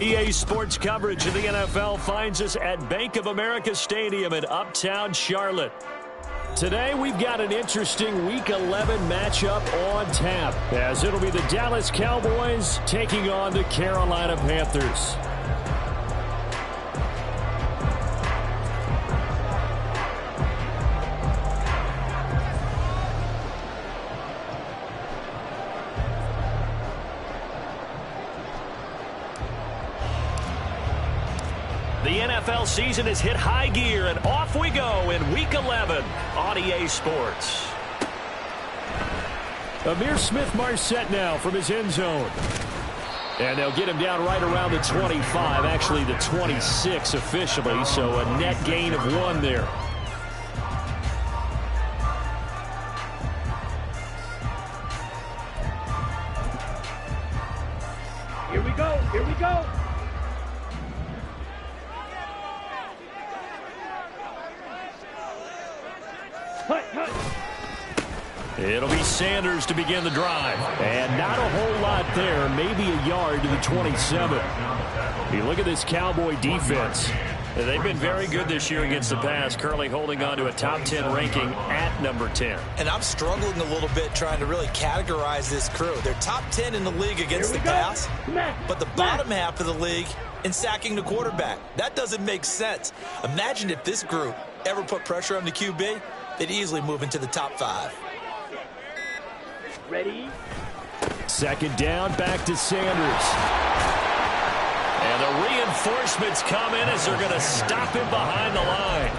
EA Sports coverage of the NFL finds us at Bank of America Stadium in Uptown Charlotte. Today, we've got an interesting Week 11 matchup on tap, as it'll be the Dallas Cowboys taking on the Carolina Panthers. The NFL season has hit high gear, and off we go in Week 11 on EA Sports. Amir Smith-Marset now from his end zone. And they'll get him down right around the 25, actually the 26 officially, so a net gain of 1 there. Here we go, here we go. It'll be Sanders to begin the drive. And not a whole lot there, maybe a yard to the 27. You look at this Cowboy defense. They've been very good this year against the pass, currently holding on to a top 10 ranking at number 10. And I'm struggling a little bit trying to really categorize this crew. They're top 10 in the league against the pass, but the bottom half of the league in sacking the quarterback. That doesn't make sense. Imagine if this group ever put pressure on the QB, they'd easily move into the top 5. Ready? Second down, back to Sanders. And the reinforcements come in as they're going to stop him behind the line.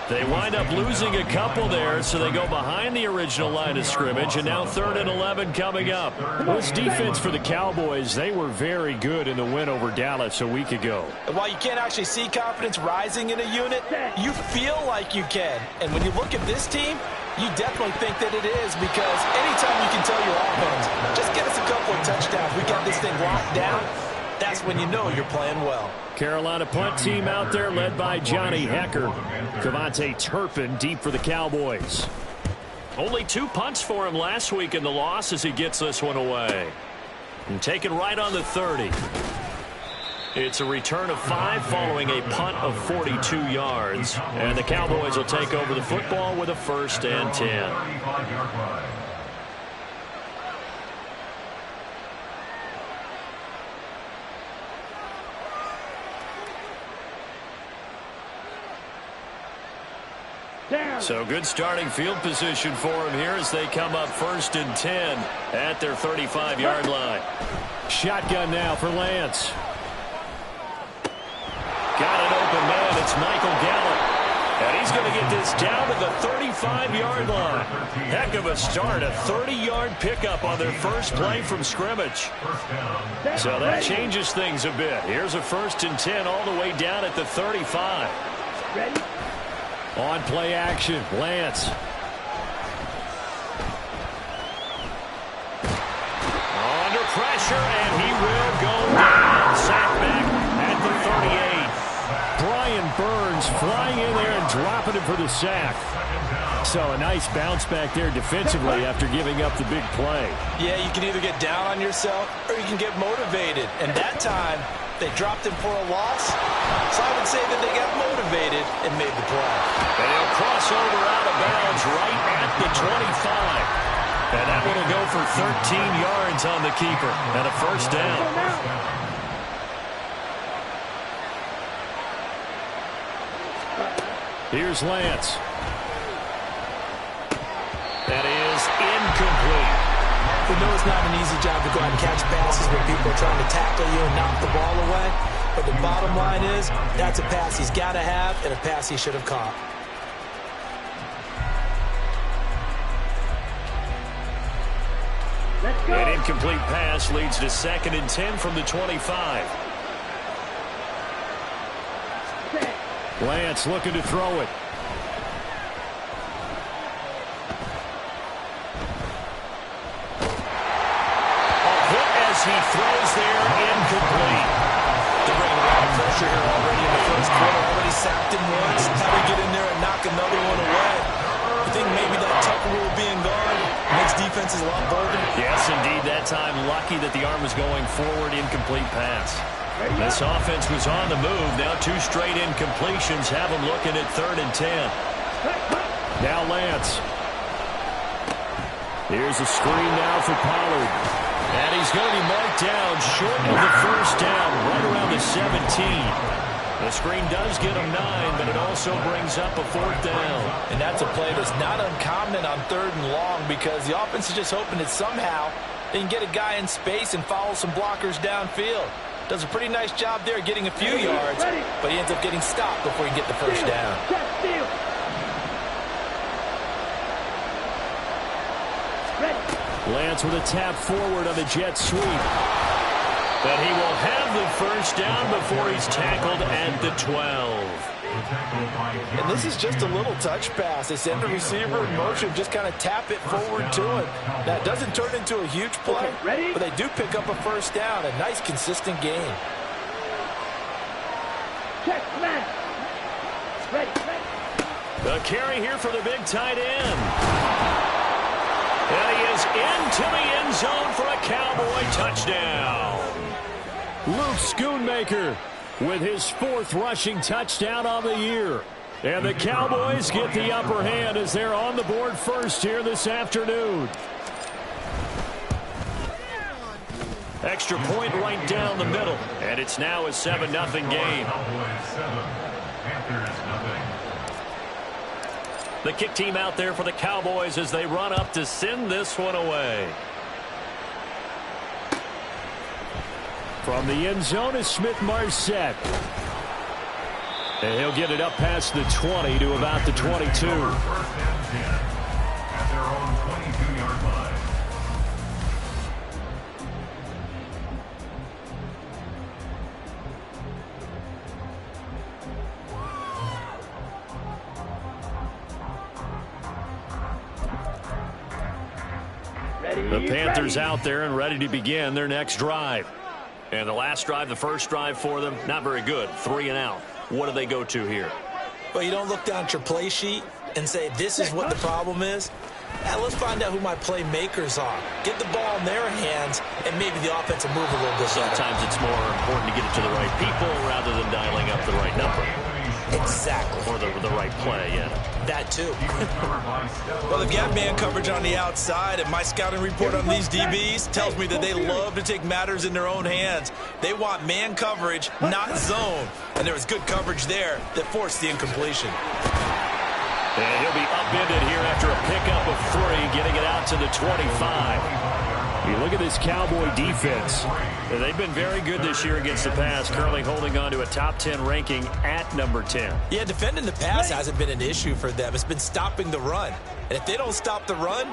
They wind up losing a couple there, so they go behind the original line of scrimmage, and now 3rd and 11 coming up. This defense for the Cowboys, they were very good in the win over Dallas a week ago. And while you can't actually see confidence rising in a unit, you feel like you can. And when you look at this team, you definitely think that it is, because anytime you can tell your offense, just get us a couple of touchdowns, we got this thing locked down, that's when you know you're playing well. Carolina punt team out there led by Johnny Hecker. Cavante Turpin deep for the Cowboys. Only 2 punts for him last week in the loss as he gets this one away. And taken right on the 30. It's a return of 5 following a punt of 42 yards. And the Cowboys will take over the football with a 1st and 10. So good starting field position for him here as they come up 1st and 10 at their 35-yard line. Shotgun now for Lance. Got an open man. It's Michael Gallup. And he's going to get this down to the 35-yard line. Heck of a start. A 30-yard pickup on their first play from scrimmage. So that changes things a bit. Here's a 1st and 10 all the way down at the 35. Ready? On play action, Lance. Under pressure, and he will go down. Sack back at the 38. Brian Burns flying in there and dropping him for the sack. So a nice bounce back there defensively after giving up the big play. Yeah, you can either get down on yourself or you can get motivated. And that time, they dropped him for a loss. So I would say that they got motivated and made the play. And he'll cross over out of bounds right at the 25. And that one will go for 13 yards on the keeper and a 1st down. Here's Lance. That is incomplete. We know it's not an easy job to go out and catch passes when people are trying to tackle you and knock the ball away. But the bottom line is, that's a pass he's got to have and a pass he should have caught. Let's go. An incomplete pass leads to 2nd and 10 from the 25. Lance looking to throw it. he throws there, incomplete. They're bringing a lot of pressure here already in the first quarter. Already sacked him once. How do you get in there and knock another one away? I think maybe that Tucker rule being gone makes defenses a lot bolder. Yes, indeed. That time, lucky that the arm was going forward, incomplete pass. This offense was on the move. Now 2 straight incompletions have them looking at 3rd and 10. Now Lance. Here's a screen now for Pollard. And he's going to be marked down short of the first down, right around the 17. The screen does get him 9, but it also brings up a 4th down. And that's a play that's not uncommon on 3rd and long because the offense is just hoping that somehow they can get a guy in space and follow some blockers downfield. Does a pretty nice job there getting a few yards, but he ends up getting stopped before he can get the first down. Lance with a tap forward on the jet sweep. But he will have the first down before he's tackled at the 12. And this is just a little touch pass. They send the receiver in motion, just kind of tap it forward to him. Now, it doesn't turn into a huge play, but they do pick up a first down. A nice, consistent game. Check, man. Ready. The carry here for the big tight end. And he is into the end zone for a Cowboy touchdown. Luke Schoonmaker with his 4th rushing touchdown on the year. And the Cowboys get the upper hand as they're on the board first here this afternoon. Extra point right down the middle. And it's now a 7-0 game. The kick team out there for the Cowboys as they run up to send this one away. From the end zone is Smith-Marset. And he'll get it up past the 20 to about the 22. The Panthers out there and ready to begin their next drive. And the last drive, the first drive for them, not very good. 3 and out. What do they go to here? Well, you don't look down at your play sheet and say, this is what the problem is. Let's find out who my playmakers are. Get the ball in their hands, and maybe the offense will move a little bit better. Sometimes it's more important to get it to the right people rather than dialing up the right number. Exactly. Or the right play, yeah. That too. Well, they've got man coverage on the outside, and my scouting report on these DBs tells me that they love to take matters in their own hands. They want man coverage, not zone. And there was good coverage there that forced the incompletion. And he'll be upended here after a pickup of 3, getting it out to the 25. You look at this Cowboy defense. They've been very good this year against the pass, currently holding on to a top 10 ranking at number 10. Yeah, defending the pass hasn't been an issue for them. It's been stopping the run. And if they don't stop the run,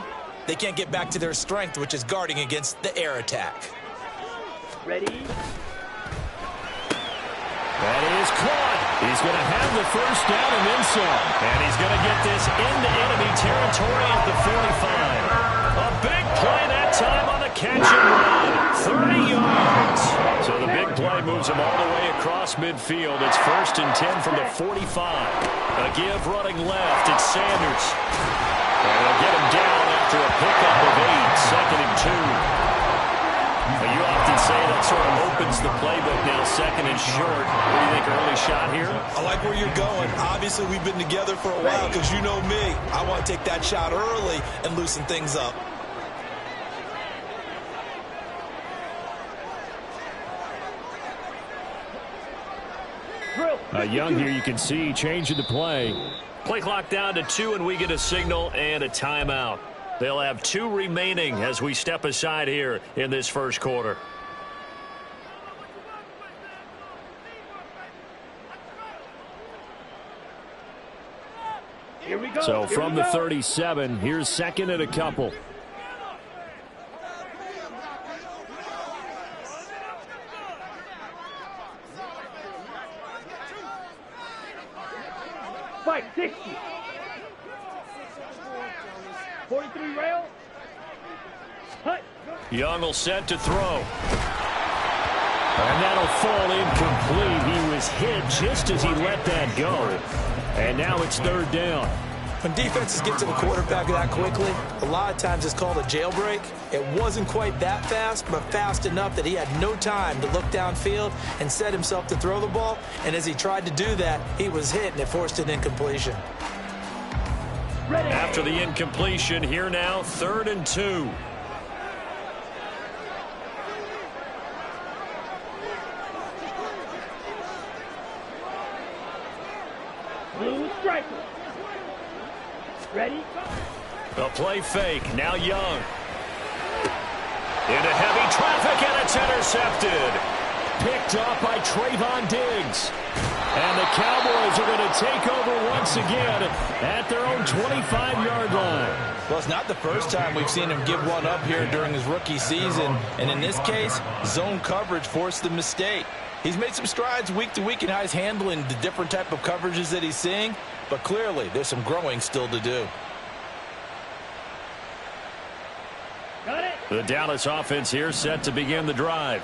they can't get back to their strength, which is guarding against the air attack. Ready? That is caught. He's going to have the first down and then some. And he's going to get this into enemy territory at the 45. A big play that time on the catch and run. 30 yards. So the big play moves him all the way across midfield. It's 1st and 10 from the 45. A give running left. It's Sanders. And they'll get him down after a pickup of 8. 2nd and 2. You often say that sort of opens the playbook now, 2nd and short. What do you think, early shot here? I like where you're going. Obviously, we've been together for a while because you know me. I want to take that shot early and loosen things up. Young here, you can see, changing the play. Play clock down to 2, and we get a signal and a timeout. They'll have 2 remaining as we step aside here in this first quarter. Here we go. So from the 37, here's 2nd and a couple. Fight 60. 43 rail. Hut. Young will set to throw. And that'll fall incomplete. He was hit just as he let that go. And now it's third down. When defenses get to the quarterback that quickly, a lot of times it's called a jailbreak. It wasn't quite that fast, but fast enough that he had no time to look downfield and set himself to throw the ball. And as he tried to do that, he was hit, and it forced an incompletion. After the incompletion, here now, 3rd and 2. Blue striker. Ready? The play fake. Now Young. Into heavy traffic, and it's intercepted. Picked up by Trayvon Diggs. And the Cowboys are going to take over once again at their own 25-yard line. Well, it's not the first time we've seen him give one up here during his rookie season. And in this case, zone coverage forced the mistake. He's made some strides week to week in how he's handling the different type of coverages that he's seeing. But clearly, there's some growing still to do. Got it. The Dallas offense here set to begin the drive.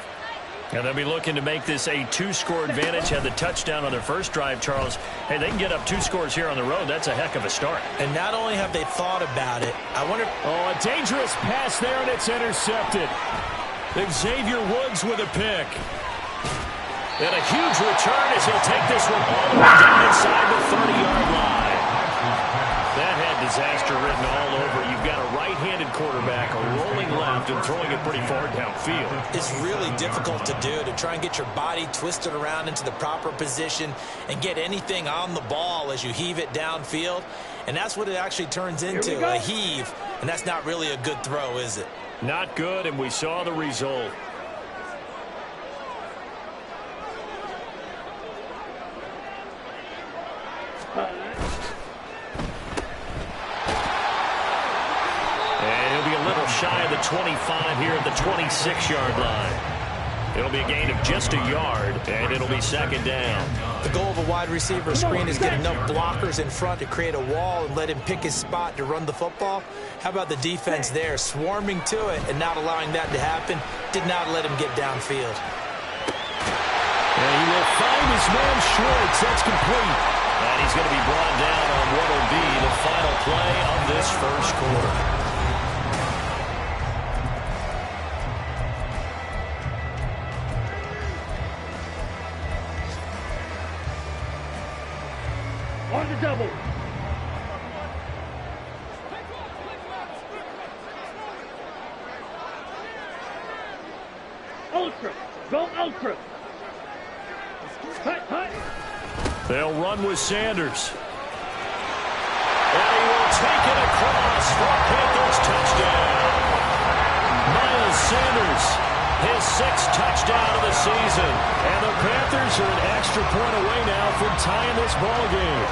And they'll be looking to make this a 2-score advantage. Had the touchdown on their first drive, Charles. Hey, they can get up 2 scores here on the road. That's a heck of a start. And not only have they thought about it, I wonder... Oh, a dangerous pass there, and it's intercepted. Xavier Woods with a pick. And a huge return as he'll take this one all the way down inside the 30-yard line. That had disaster written all over. You've got a right-handed quarterback rolling left and throwing it pretty far downfield. It's really difficult to do, to try and get your body twisted around into the proper position and get anything on the ball as you heave it downfield. And that's what it actually turns into, a heave. And that's not really a good throw, is it? Not good, and we saw the result. Shy of the 25 here at the 26-yard line. It'll be a gain of just a yard, and it'll be 2nd down. The goal of a wide receiver screen is get enough blockers in front to create a wall and let him pick his spot to run the football. How about the defense there, swarming to it and not allowing that to happen? Did not let him get downfield. And he will find his man Schwartz. That's complete. And he's going to be brought down on what will be the final play of this first quarter. On the double. Ultra. Go ultra. Hut. They'll run with Sanders. And he will take it across for a Panthers touchdown. Miles Sanders, his 6th touchdown of the season. And the Panthers are an extra point away now from tying this ball game.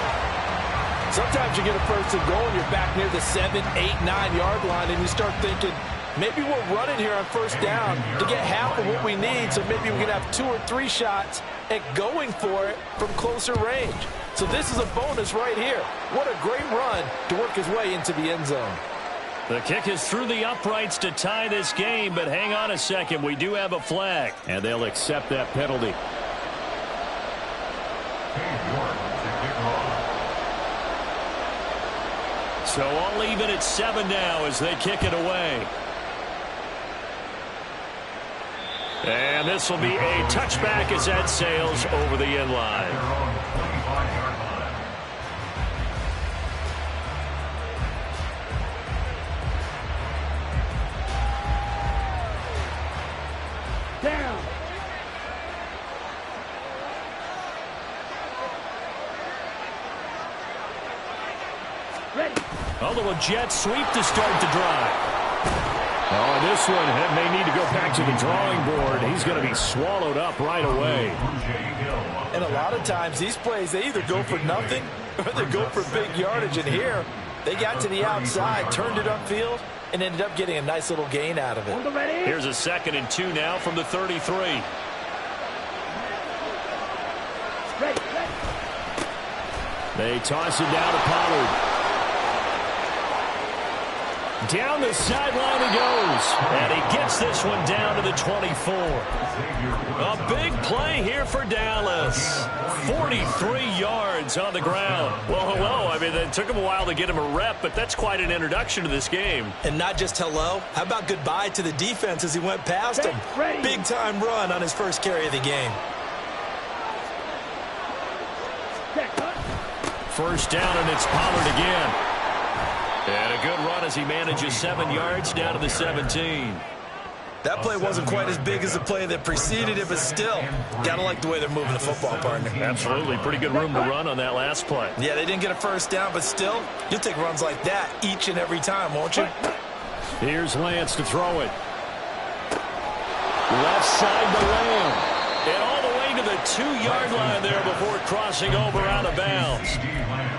Sometimes you get a first and goal and you're back near the 7, 8, 9-yard line and you start thinking, maybe we're running here on first down to get half of what we need, so maybe we can have 2 or 3 shots at going for it from closer range. So this is a bonus right here. What a great run to work his way into the end zone. The kick is through the uprights to tie this game, but hang on a second. We do have a flag, and they'll accept that penalty. So all even at 7 now as they kick it away. And this will be a touchback as that sails over the end line. Down. Ready. A little jet sweep to start the drive. Oh, and this one may need to go back to the drawing board. He's going to be swallowed up right away. And a lot of times these plays, they either go for nothing or they go for big yardage. And here, they got to the outside, turned it upfield, and ended up getting a nice little gain out of it. Here's a 2nd and 2 now from the 33. Ready. They toss it down to Pollard. Down the sideline he goes. And he gets this one down to the 24. A big play here for Dallas. 43 yards on the ground. Well, hello. I mean, it took him a while to get him a rep, but that's quite an introduction to this game. And not just hello. How about goodbye to the defense as he went past him? Big-time run on his first carry of the game. First down, and it's Pollard again. And a good run as he manages 7 yards down to the 17. That play wasn't quite as big as the play that preceded it, but still, gotta like the way they're moving the football, partner. Absolutely. Pretty good room to run on that last play. Yeah, they didn't get a first down, but still, you'll take runs like that each and every time, won't you? Here's Lance to throw it. Left side to Lamb. And all the way to the 2-yard line there before crossing over out of bounds.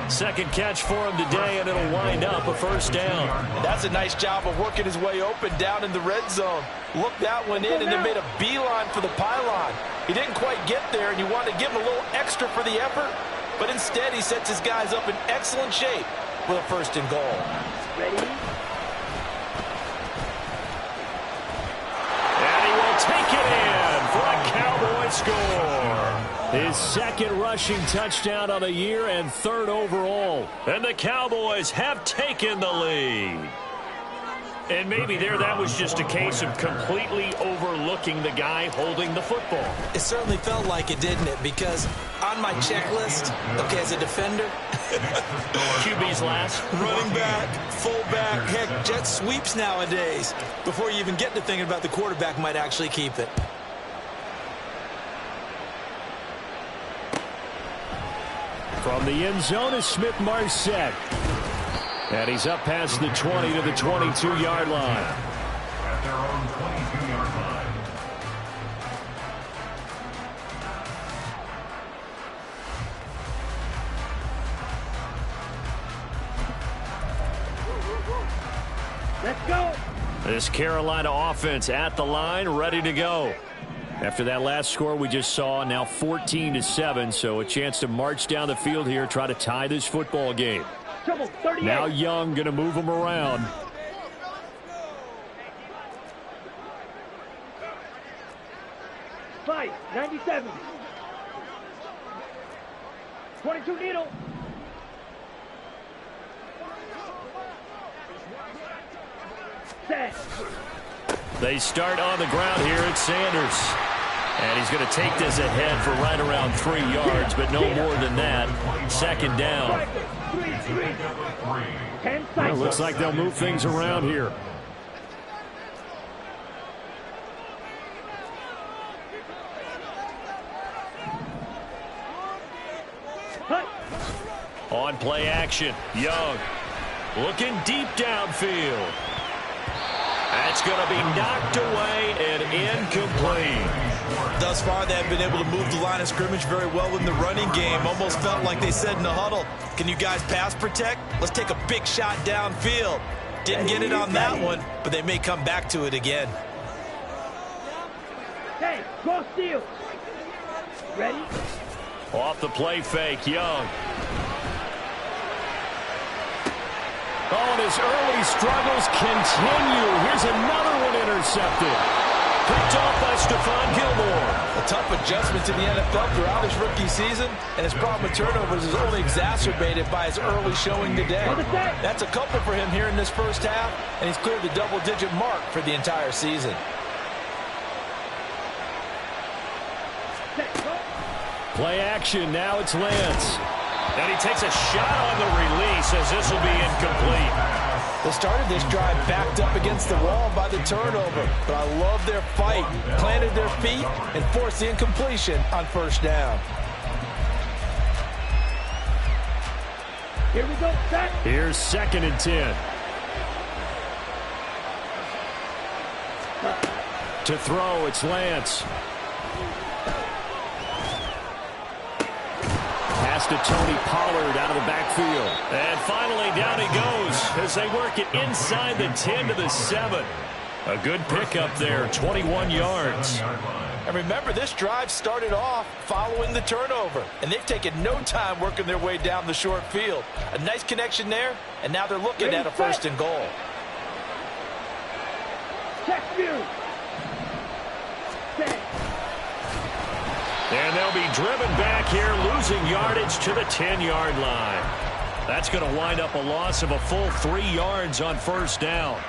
Second catch for him today, and it'll wind up a first down. That's a nice job of working his way open down in the red zone. Looked that one in and then made a beeline for the pylon. He didn't quite get there, and you want to give him a little extra for the effort, but instead he sets his guys up in excellent shape with a first and goal. Ready? And he will take it in for a Cowboy score. His second rushing touchdown of the year and third overall. And the Cowboys have taken the lead. And maybe that was just a case of completely overlooking the guy holding the football. It certainly felt like it, didn't it? Because on my checklist, okay, as a defender, QB's last. running back, fullback, heck, jet sweeps nowadays. Before you even get to thinking about the quarterback might actually keep it. From the end zone is Smith-Marset. And he's up past the 20 to the 22-yard line. At their own 22-yard line. Let's go. This Carolina offense at the line, ready to go. After that last score we just saw, now 14-7, so a chance to march down the field here, try to tie this football game. Now Young going to move them around. Fight, 97. 22 needle. Set. They start on the ground here at Sanders. And he's going to take this ahead for right around 3 yards, but no more than that. Second down. Well, it looks like they'll move things around here. On play action, Young looking deep downfield. That's going to be knocked away and incomplete. Thus far, they have been able to move the line of scrimmage very well in the running game. Almost felt like they said in the huddle, can you guys pass protect? Let's take a big shot downfield. Didn't get it on that one, but they may come back to it again. Hey, go steal. Ready? Off the play fake, Young. Oh, and his early struggles continue. Here's another one intercepted. Picked off by Stephon Gilmore. A tough adjustment to the NFL throughout his rookie season, and his problem with turnovers is only exacerbated by his early showing today. That's a couple for him here in this first half, and he's cleared the double-digit mark for the entire season. Play action, now it's Lance. And he takes a shot on the release as this will be incomplete. They started this drive backed up against the wall by the turnover, but I love their fight, planted their feet, and forced the incompletion on first down. Here we go, set. Here's 2nd and 10. To throw, it's Lance. Pass to Tony Pollard out of the backfield. And finally, down he goes as they work it inside the 10 to the 7. A good pickup there, 21 yards. And remember, this drive started off following the turnover, and they've taken no time working their way down the short field. A nice connection there, and now they're looking at a first and goal. Check view. Set. And they'll be driven back here, losing yardage to the 10-yard line. That's going to wind up a loss of a full 3 yards on first down.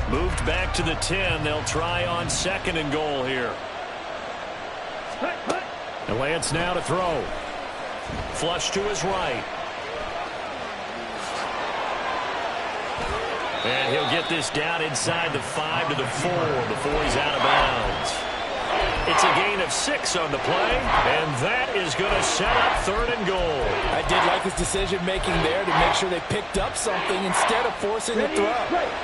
Moved back to the 10. They'll try on 2nd and goal here. And Lance now to throw. Flush to his right. And he'll get this down inside the 5 to the 4 before he's out of bounds. It's a gain of 6 on the play, and that is going to set up 3rd and goal. I did like his decision-making there to make sure they picked up something instead of forcing the throw.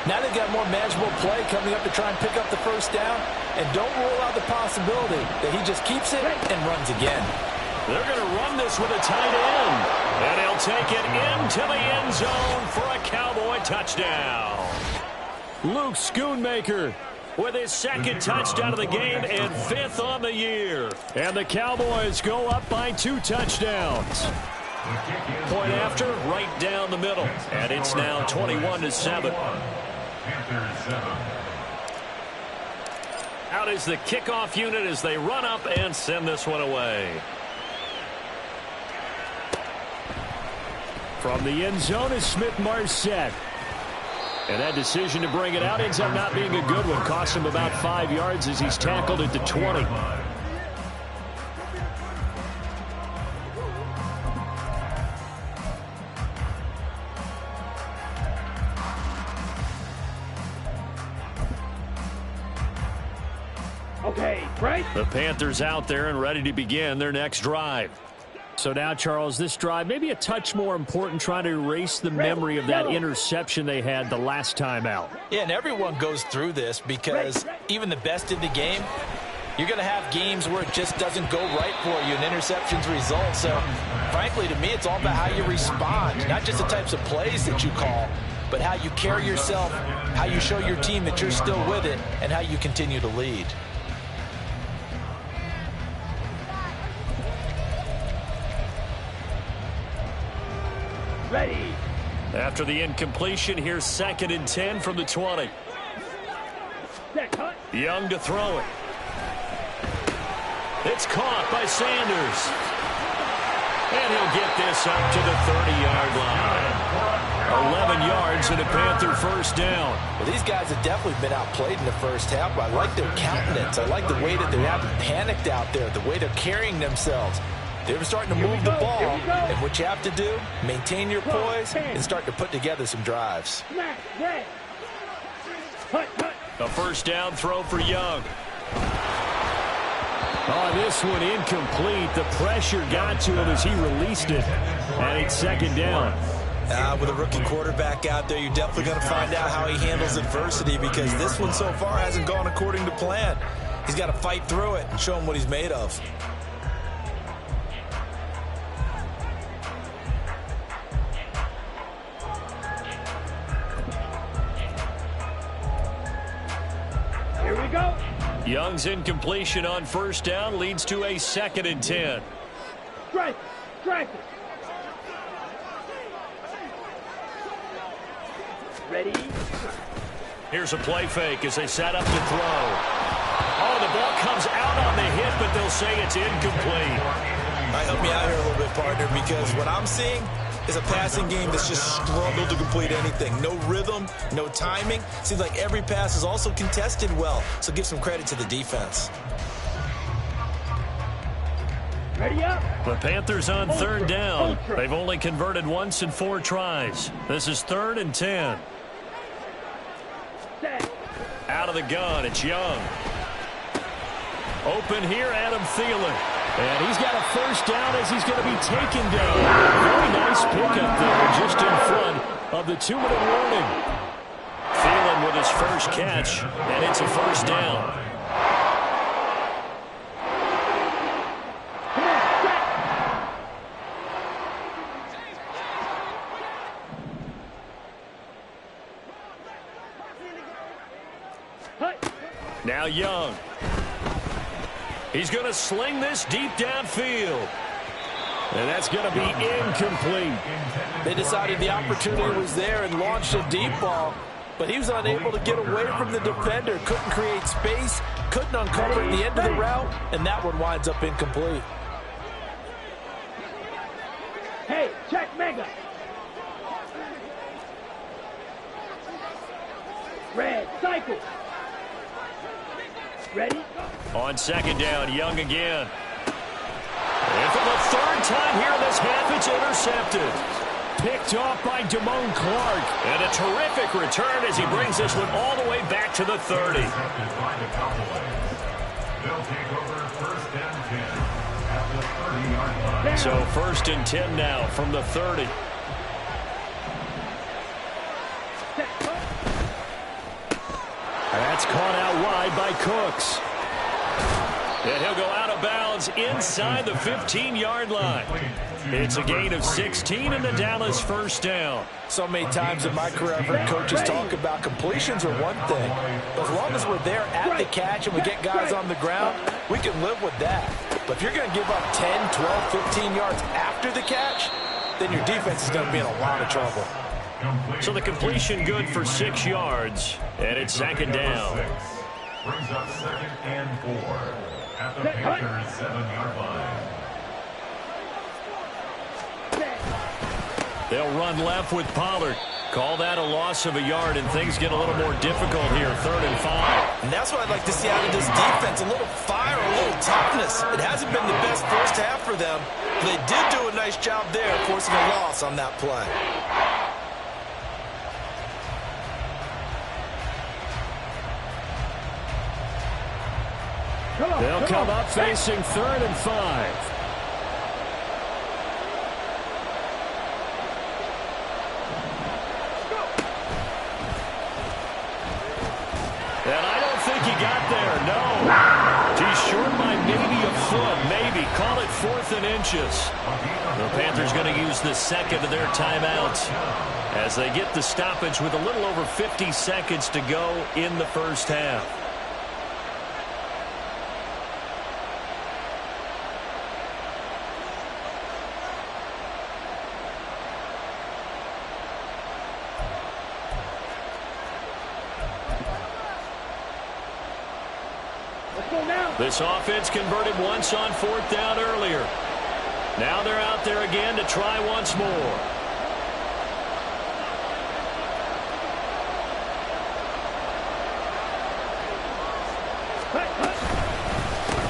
Now they've got more manageable play coming up to try and pick up the first down, and don't rule out the possibility that he just keeps it and runs again. They're going to run this with a tight end, and he'll take it into the end zone for a Cowboy touchdown. Luke Schoonmaker with his 2nd touchdown of the game and 5th on the year. And the Cowboys go up by 2 touchdowns. Point after, right down the middle. And it's now 21-7. Out is the kickoff unit as they run up and send this one away. From the end zone is Smith-Marset. And that decision to bring it out ends up not being a good one. Costs him about 5 yards as he's tackled at the 20. Okay, right? The Panthers out there and ready to begin their next drive. So now, Charles, this drive maybe a touch more important, trying to erase the memory of that interception they had the last time out. Yeah, and everyone goes through this because even the best in the game, you're going to have games where it just doesn't go right for you and interceptions result. So, frankly, to me, it's all about how you respond, not just the types of plays that you call, but how you carry yourself, how you show your team that you're still with it, and how you continue to lead. Ready. After the incompletion, here's 2nd and 10 from the 20. Young to throw it. It's caught by Sanders. And he'll get this up to the 30-yard line. 11 yards and a Panther first down. Well, these guys have definitely been outplayed in the first half. I like their countenance. I like the way that they haven't panicked out there, the way they're carrying themselves. They're starting to move the ball, and what you have to do, maintain your poise and start to put together some drives. A first down throw for Young. Oh, this one incomplete. The pressure got to him as he released it, and it's 2nd down. With a rookie quarterback out there, you're definitely going to find out how he handles adversity because this one so far hasn't gone according to plan. He's got to fight through it and show him what he's made of. Here we go. Young's incompletion on first down leads to a 2nd and 10. Strike. Ready. Here's a play fake as they set up to throw. Oh, the ball comes out on the hit, but they'll say it's incomplete. Help me out here a little bit, partner, because what I'm seeing is a passing game that's just struggled to complete anything. No rhythm, no timing. Seems like every pass is also contested well, so give some credit to the defense. Ready up. The Panthers on 3rd down. They've only converted once in 4 tries. This is 3rd and 10. Set. Out of the gun, it's Young. Open here, Adam Thielen. And he's got a first down as he's going to be taken down. Very nice pickup there just in front of the 2-minute warning. Thielen with his first catch, and it's a first down. Now Young. He's going to sling this deep downfield. And that's going to be incomplete. They decided the opportunity was there and launched a deep ball, but he was unable to get away from the defender. Couldn't create space, couldn't uncover at the end of the route, and that one winds up incomplete. Hey, check mega. Red, cycle. Ready? On second down, Young again. And for the third time here in this half, it's intercepted. Picked off by Damone Clark. And a terrific return as he brings this one all the way back to the 30. They'll take over first and 10 at the 30-yard line. So first and 10 now from the 30. That's caught out wide by Cooks. And he'll go out of bounds inside the 15-yard line. It's a gain of 16 and the Dallas first down. So many times in my career I've heard coaches talk about completions are one thing. But as long as we're there at the catch and we get guys on the ground, we can live with that. But if you're going to give up 10, 12, 15 yards after the catch, then your defense is going to be in a lot of trouble. So the completion good for 6 yards, and it's second down. Brings up second and 4 at the Panthers 7-yard line. They'll run left with Pollard. Call that a loss of a yard, and things get a little more difficult here, 3rd and 5. And that's what I'd like to see out of this defense, a little fire, a little toughness. It hasn't been the best first half for them, but they did do a nice job there, forcing a loss on that play. They'll come up facing 3rd and 5. And I don't think he got there, no. He's short by maybe a foot, maybe. Call it 4th and inches. The Panthers going to use the second of their timeouts as they get the stoppage with a little over 50 seconds to go in the first half. This offense converted once on 4th down earlier. Now they're out there again to try once more.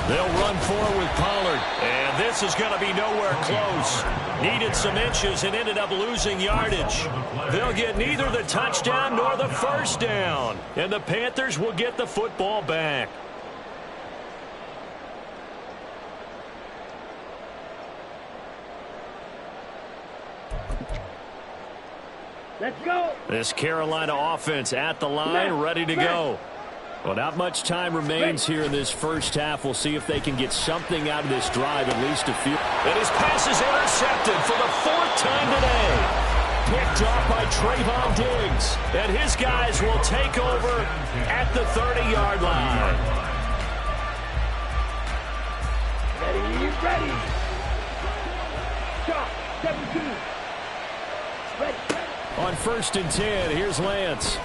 They'll run forward with Pollard. And this is going to be nowhere close. Needed some inches and ended up losing yardage. They'll get neither the touchdown nor the first down. And the Panthers will get the football back. Let's go. This Carolina offense at the line, ready to go. Well, not much time remains here in this first half. We'll see if they can get something out of this drive, at least a few. And his pass is intercepted for the 4th time today. Picked off by Trayvon Diggs. And his guys will take over at the 30-yard line. Ready. Shot, 17. Ready. On 1st and 10, here's Lance.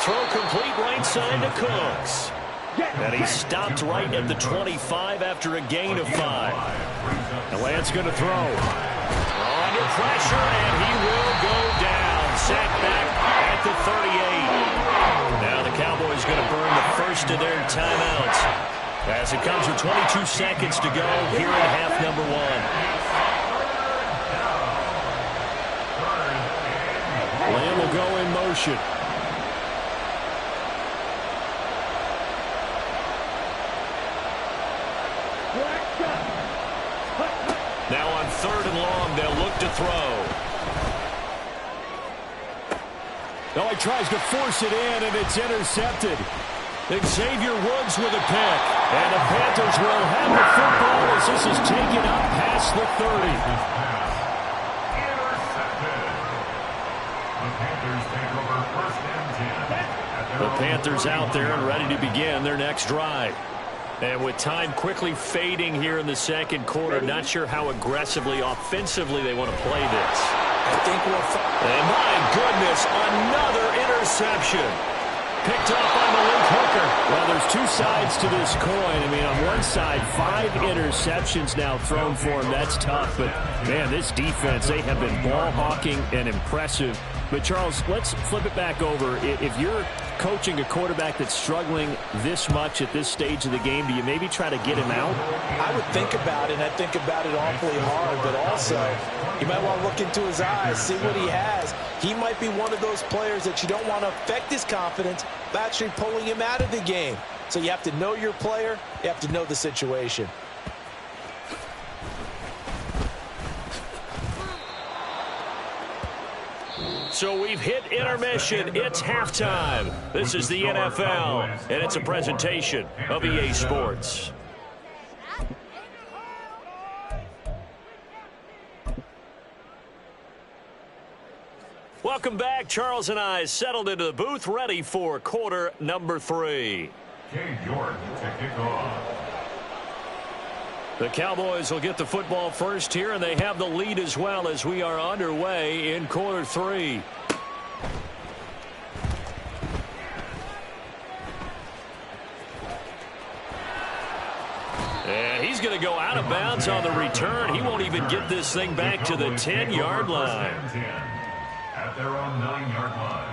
Throw complete right side to Cooks. And he stopped right at the 25 after a gain of 5. And Lance going to throw. Under pressure, and he will go down. Sacked back at the 38. Now the Cowboys going to burn the first of their timeouts as it comes with 22 seconds to go here in half number 1. Lamb will go in motion. Now on 3rd and long, they'll look to throw. Oh, he tries to force it in, and it's intercepted. Xavier Woods with a pick. And the Panthers will have the football as this is taken up past the 30. The Panthers out there and ready to begin their next drive. And with time quickly fading here in the second quarter, not sure how aggressively, offensively they want to play this. I think and my goodness, another interception. Picked up by Malik Hooker. Well, there's two sides to this coin. I mean, on one side, 5 interceptions now thrown for him. That's tough. But, man, this defense, they have been ball hawking and impressive. But, Charles, let's flip it back over. If you're coaching a quarterback that's struggling this much at this stage of the game, do you maybe try to get him out? I would think about it, and I think about it awfully hard. But also, you might want to look into his eyes, see what he has. He might be one of those players that you don't want to affect his confidence by actually pulling him out of the game. So you have to know your player. You have to know the situation. So we've hit intermission. It's halftime. This is the NFL, and it's a presentation of EA Sports. Welcome back. Charles and I settled into the booth, ready for quarter number 3. Cade York to kick off. The Cowboys will get the football first here, and they have the lead as well as we are underway in quarter 3. And he's going to go out of bounds on the return. He won't even get this thing back to the 10-yard line. At their own 9-yard line.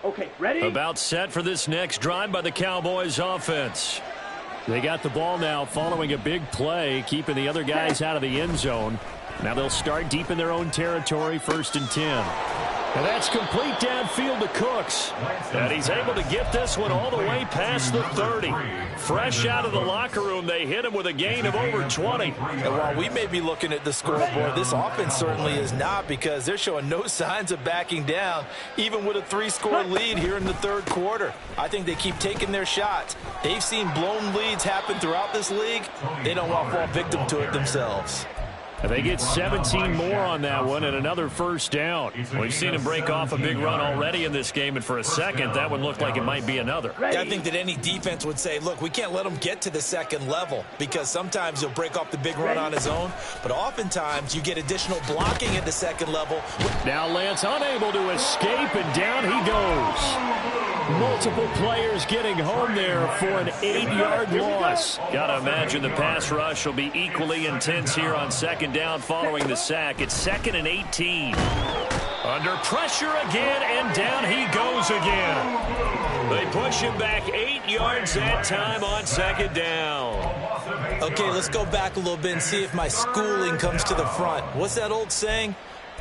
Okay, ready? About set for this next drive by the Cowboys offense. They got the ball now following a big play, keeping the other guys out of the end zone. Now they'll start deep in their own territory, 1st and 10. And that's complete downfield to Cooks. And he's able to get this one all the way past the 30. Fresh out of the locker room, they hit him with a gain of over 20. And while we may be looking at the scoreboard, this offense certainly is not, because they're showing no signs of backing down, even with a 3-score lead here in the third quarter. I think they keep taking their shots. They've seen blown leads happen throughout this league. They don't want to fall victim to it themselves. And they get 17 more on that one and another first down. We've seen him break off a big run already in this game, and for a second, that one looked like it might be another. I think that any defense would say, look, we can't let him get to the second level, because sometimes he'll break off the big run on his own, but oftentimes you get additional blocking at the second level. Now Lance unable to escape, and down he goes. Multiple players getting home there for an 8-yard loss. Got to imagine the pass rush will be equally intense here on second down following the sack. It's 2nd and 18. Under pressure again, and down he goes again. They push him back 8 yards that time on second down. Okay, let's go back a little bit and see if my schooling comes to the front. What's that old saying?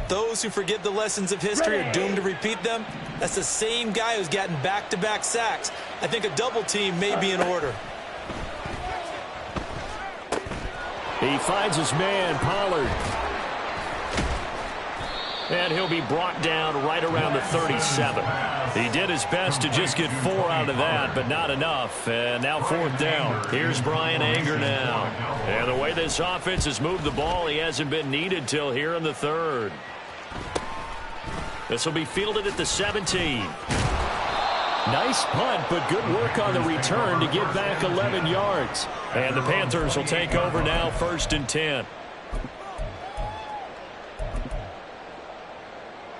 Those who forget the lessons of history are doomed to repeat them. That's the same guy who's gotten back-to-back sacks. I think a double team may be in order. He finds his man, Pollard. And he'll be brought down right around the 37. He did his best to just get 4 out of that, but not enough. And now 4th down. Here's Brian Anger now. And the way this offense has moved the ball, he hasn't been needed till here in the 3rd. This will be fielded at the 17. Nice punt, but good work on the return to get back 11 yards. And the Panthers will take over now, 1st and 10.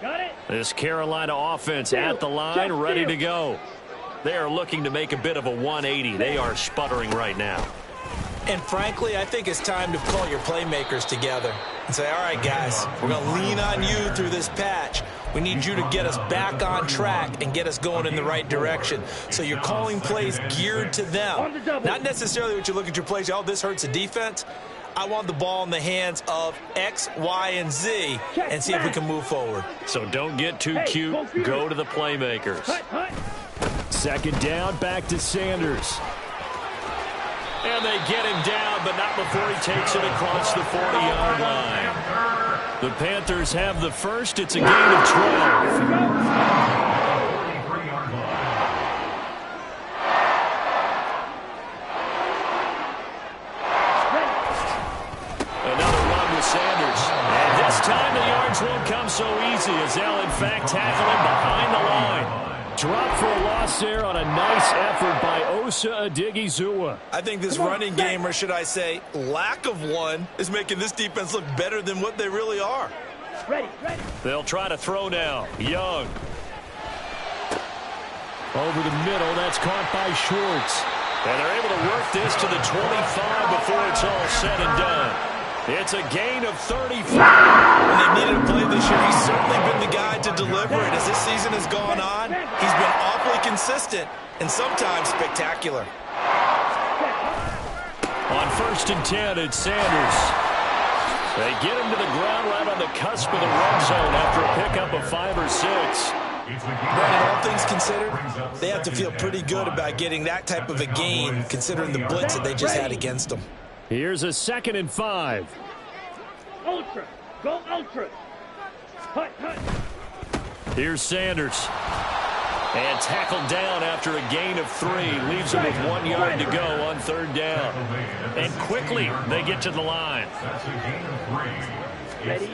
Got it. This Carolina offense at the line, ready to go. They are looking to make a bit of a 180. They are sputtering right now. And frankly, I think it's time to call your playmakers together and say, all right, guys, we're going to lean on you through this patch. We need you to get us back on track and get us going in the right direction. So you're calling plays geared to them. Not necessarily what you look at your plays, oh, this hurts the defense. I want the ball in the hands of X, Y, and Z and see if we can move forward. So don't get too cute. Go to the playmakers. Second down, back to Sanders. And they get him down, but not before he takes it across the 40-yard line. The Panthers have the first. It's a gain of 12. Time the yards won't come so easy as they'll in fact tackle him behind the points there on a nice effort by Osa Odighizuwa. I think this running game, or should I say lack of one, is making this defense look better than what they really are. Ready. They'll try to throw now. Young. Over the middle, that's caught by Schwartz. And they're able to work this to the 25 before it's all said and done. It's a gain of 35. When they needed a play this year, he's certainly been the guy to deliver it. As this season has gone on, he's been awfully consistent and sometimes spectacular. On 1st and 10, it's Sanders. They get him to the ground right on the cusp of the red zone after a pickup of 5 or 6. Brandon, all things considered, they have to feel pretty good about getting that type of a gain, considering the blitz that they just had against them. Here's a 2nd and 5. Ultra. Go ultra. Hut. Here's Sanders. And tackled down after a gain of 3. Leaves him with 1 yard to go on 3rd down. And quickly, they get to the line. Ready.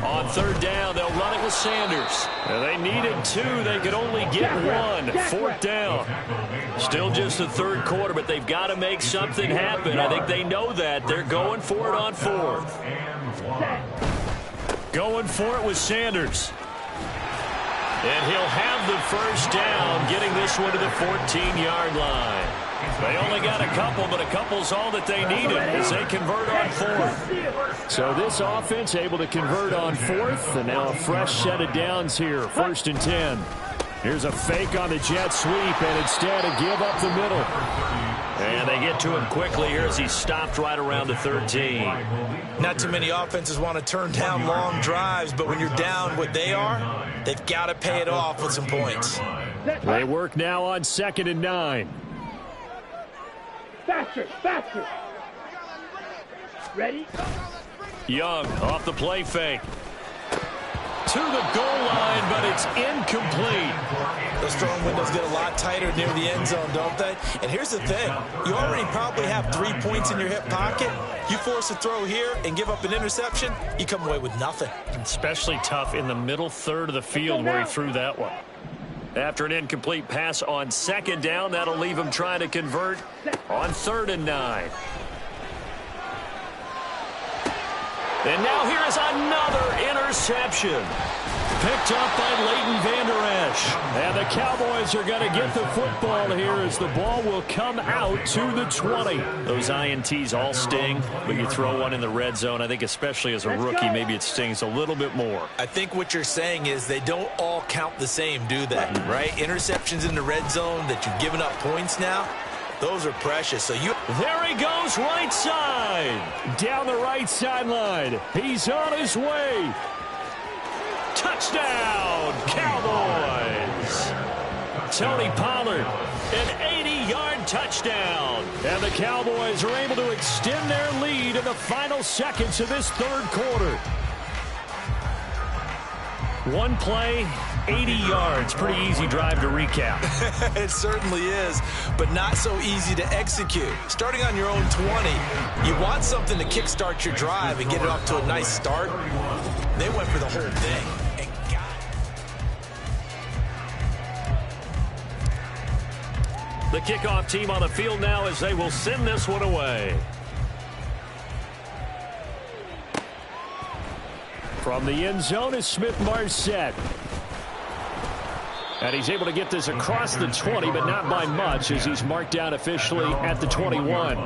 On 3rd down, they'll run it with Sanders. Now, they needed 2. They could only get 1. 4th down. Still just the 3rd quarter, but they've got to make something happen. I think they know that. They're going for it on 4th. Going for it with Sanders. And he'll have the 1st down, getting this one to the 14-yard line. They only got a couple, but a couple's all that they needed as they convert on 4th. So this offense able to convert on 4th, and now a fresh set of downs here. 1st and 10. Here's a fake on the jet sweep, and instead a give up the middle. And they get to him quickly here as he's stopped right around the 13. Not too many offenses want to turn down long drives, but when you're down what they are, they've got to pay it off with some points. They work now on 2nd and 9. Faster. Ready. Young off the play fake. To the goal line, but it's incomplete. Those throwing windows get a lot tighter near the end zone, don't they? And here's the thing. You already probably have 3 points in your hip pocket. You force a throw here and give up an interception, you come away with nothing. Especially tough in the middle third of the field where he threw that one. After an incomplete pass on 2nd down, that'll leave him trying to convert on 3rd and 9. And now here is another interception. Picked up by Leighton Vander Esch. And the Cowboys are going to get the football here as the ball will come out to the 20. Those INTs all sting, but you throw one in the red zone. I think especially as a rookie, maybe it stings a little bit more. I think what you're saying is they don't all count the same, do they? Right? Interceptions in the red zone that you've given up points now, those are precious. So there he goes, right side. Down the right sideline. He's on his way. Touchdown, Cowboys. Tony Pollard, an 80-yard touchdown. And the Cowboys are able to extend their lead in the final seconds of this 3rd quarter. One play, 80 yards. Pretty easy drive to recap. It certainly is, but not so easy to execute. Starting on your own 20, you want something to kickstart your drive and get it off to a nice start. They went for the whole thing. The kickoff team on the field now as they will send this one away. From the end zone is Smith-Marset. And he's able to get this across the 20, but not by much as he's marked down officially at the 21.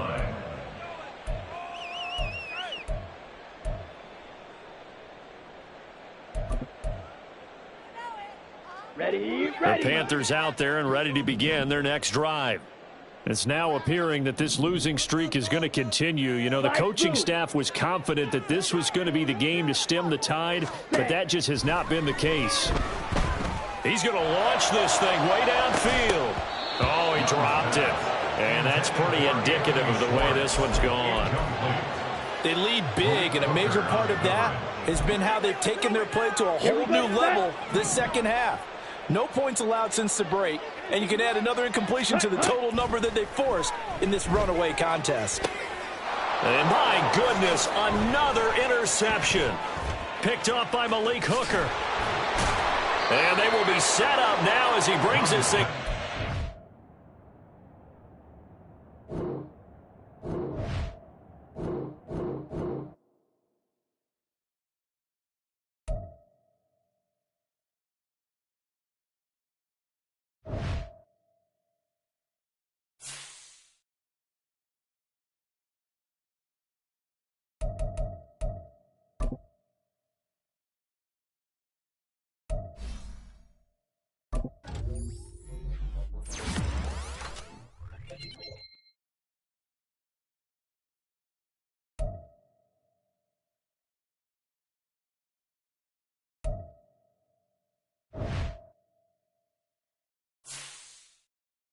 Ready. The Panthers out there and ready to begin their next drive. It's now appearing that this losing streak is going to continue. You know, the coaching staff was confident that this was going to be the game to stem the tide, but that just has not been the case. He's going to launch this thing way downfield. Oh, he dropped it. And that's pretty indicative of the way this one's gone. They lead big, and a major part of that has been how they've taken their play to a whole new level this second half. No points allowed since the break, and you can add another incompletion to the total number that they forced in this runaway contest. And my goodness, another interception. Picked up by Malik Hooker. And they will be set up now as he brings this thing.